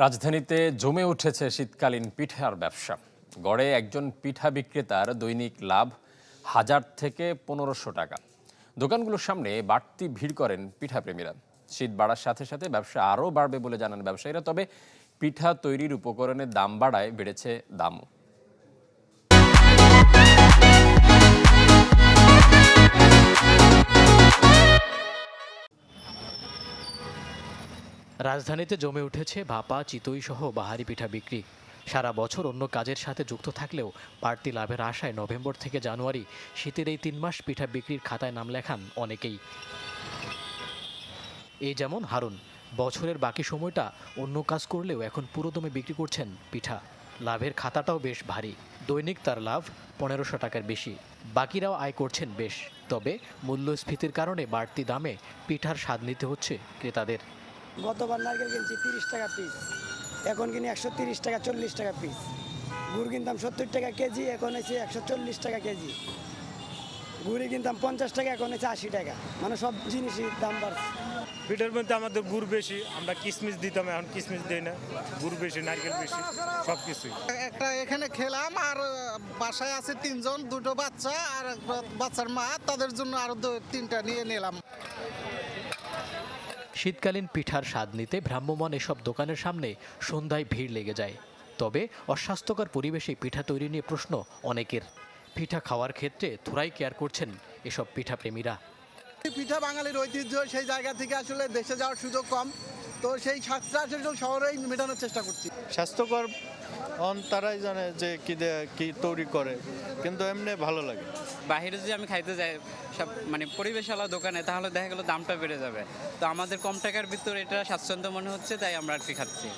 রাজধানীতে জমে উঠেছে শীতকালীন পিঠার ব্যবসা। গড়ে একজন পিঠা বিক্রেতার দৈনিক লাভ 1000 থেকে 1500 টাকা। দোকানগুলোর সামনে বাড়তি ভিড় করেন পিঠাপ্রেমীরা। শীত বাড়ার সাথে সাথে ব্যবসা আরও বাড়বে বলে জানান ব্যবসায়ীরা। তবে পিঠা তৈরির উপকরণের দাম বাড়ায় বেড়েছে দামও। রাজধানীতে জমে উঠেছে ভাপা, চিতই সহ বাহারি পিঠা বিক্রি। সারা বছর অন্য কাজের সাথে যুক্ত থাকলেও বাড়তি লাভের আশায় নভেম্বর থেকে জানুয়ারি শীতের এই 3 মাস পিঠা বিক্রির খাতায় নাম লেখান অনেকেই। এই যেমন হারুন, বছরের বাকি সময়টা অন্য কাজ করলেও এখন পুরোদমে বিক্রি করছেন পিঠা। লাভের খাতাটাও বেশ ভারী। দৈনিক তার লাভ 1500 টাকার বেশি। বাকিরাও আয় করছেন বেশ। তবে মূল্যস্ফীতির কারণে বাড়তি দামে পিঠার স্বাদ নিতে হচ্ছে ক্রেতাদের। গতবার নারকেল কিনছি 30 টাকা পিস, এখন কিনি 130 টাকা 40 টাকা পিস। গুড় কিনতাম 70 টাকা কেজি, এখন হয়েছে 140 টাকা কেজি। গুড়ি কিনতাম 50 টাকা, এখন হয়েছে 80 টাকা। মানে সব জিনিসের দাম বাড়ছে। পিঠার মধ্যে আমাদের গুড় বেশি, আমরা কিশমিশ দিতাম, এখন কিশমিশ দিই না। গুড় বেশি, নারকেল বেশি, সব কিছুই। একটা এখানে খেলাম, আর বাসায় আছে 3 জন, 2টো বাচ্চা আর বাচ্চার মা, তাদের জন্য আরো 2-3টা নিয়ে নিলাম। শীতকালীন পিঠার স্বাদ নিতে ভ্রাম্যমাণ এসব দোকানের সামনে সন্ধ্যায় ভিড় লেগে যায়। তবে অস্বাস্থ্যকর পরিবেশে পিঠা তৈরি নিয়ে প্রশ্ন অনেকের। পিঠা খাওয়ার ক্ষেত্রে থোড়াই কেয়ার করছেন এসব পিঠা প্রেমীরা। পিঠা বাঙালির ঐতিহ্য, সেই জায়গা থেকে আসলে দেশে যাওয়ার সুযোগ কম, তো সেই স্বাদটা আসলে শহরেই মেটানোর চেষ্টা করছি। স্বাস্থ্যকর তারাই জানে যে কি তৈরি করে, কিন্তু এমনি ভালো লাগে। বাইরে যদি আমি খাইতে যাই সব পরিবেশওয়ালা দোকানে, তাহলে দেখা গেল দামটা বেড়ে যাবে। তো আমাদের কম টাকার ভিতরে এটা স্বাচ্ছন্দ্য মনে হচ্ছে, তাই আমরা আর কি খাচ্ছি।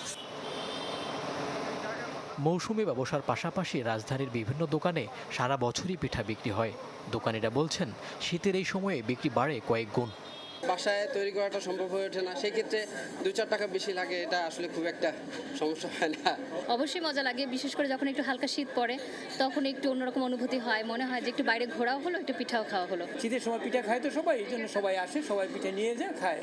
মৌসুমি ব্যবসার পাশাপাশি রাজধানীর বিভিন্ন দোকানে সারা বছরই পিঠা বিক্রি হয়। দোকানিরা বলছেন শীতের এই সময়ে বিক্রি বাড়ে কয়েক গুণ। বাসায় তৈরি করাটা সম্ভব হয়ে ওঠে না, সেই ক্ষেত্রে 2-4 টাকা বেশি লাগে, এটা আসলে খুব একটা সমস্যা হয় না। অবশ্যই মজা লাগে, বিশেষ করে যখন একটু হালকা শীত পড়ে, তখন একটু অন্যরকম অনুভূতি হয়। মনে হয় যে একটু বাইরে ঘোরাও হলো, একটু পিঠাও খাওয়া হলো। শীতের সময় পিঠা খায় তো সবাই, এই জন্য সবাই আসে, সবাই পিঠা নিয়ে যায়, খায়।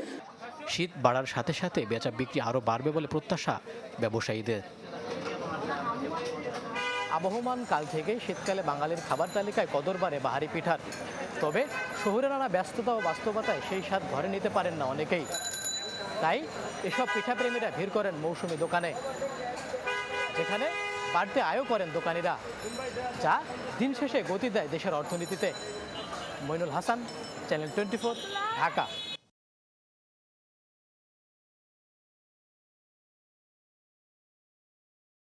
শীত বাড়ার সাথে সাথে বেচা বিক্রি আরও বাড়বে বলে প্রত্যাশা ব্যবসায়ীদের। আবহমান কাল থেকে শীতকালে বাঙালির খাবার তালিকায় কদর বাড়ে বাহারি পিঠার। তবে শহরে নানা ব্যস্ততা ও বাস্তবতায় সেই স্বাদ ঘরে নিতে পারেন না অনেকেই। তাই এসব পিঠাপ্রেমীরা ভিড় করেন মৌসুমি দোকানে, যেখানে বাড়তি আয়ও করেন দোকানিরা, যা দিন শেষে গতি দেয় দেশের অর্থনীতিতে। মইনুল হাসান, চ্যানেল 24, ঢাকা।